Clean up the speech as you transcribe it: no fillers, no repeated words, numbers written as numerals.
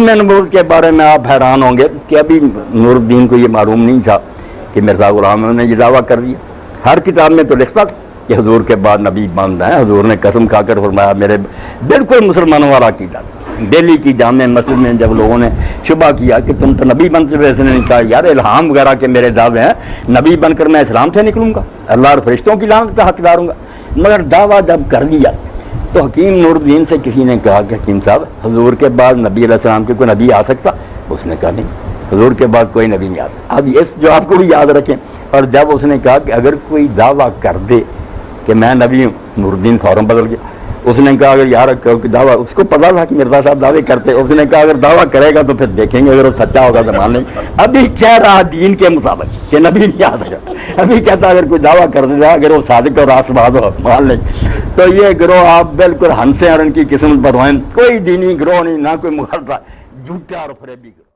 खत्म नबूवत के बारे में आप हैरान होंगे कि अभी नूरुद्दीन को ये मालूम नहीं था कि मिर्ज़ा ग़ुलाम अहमद ने ये दावा कर दिया। हर किताब में तो लिखता कि हुजूर के बाद नबी बंद हैं। हुजूर ने कसम खाकर फरमाया मेरे बिल्कुल मुसलमानों वाला कीदा। दिल्ली की जामे मस्जिद में जब लोगों ने शुबा किया कि तुम तो नबी बनते हुए, इसने कहा यार इल्हाम वगैरह के मेरे दावे हैं, नबी बनकर मैं इस्लाम से निकलूँगा, अल्लाह और फरिश्तों की लानत का हकदार हूँगा। मगर दावा जब कर दिया तो हकीम नूरुद्दीन से किसी ने कहा कि हकीम साहब हुजूर के बाद नबी अलैहिस्सलाम के कोई नबी आ सकता? उसने कहा नहीं, हुजूर के बाद कोई नबी नहीं आता। अब इस जवाब को भी याद रखें। और जब उसने कहा कि अगर कोई दावा कर दे कि मैं नबी हूँ, नूरुद्दीन फौरन बदल गया। उसने कहा अगर यार दावा, उसको पता था कि मिर्ज़ा साहब दावे करते, उसने कहा अगर दावा करेगा तो फिर देखेंगे, अगर वो सच्चा होगा तो मान लेंगे। अभी कह रहा दीन के मुताबिक कि नबी नहीं आ सकता। अभी कहता अगर कोई दावा कर देगा, अगर वो सादिक और रास्तबाज हो मान लेंगे। तो ये गिरोह आप बिल्कुल हंसे और इनकी किस्मत पर हों। कोई दीनी गिरोह नहीं, ना कोई मुखलता, झूठा और फरेबी गिरोह।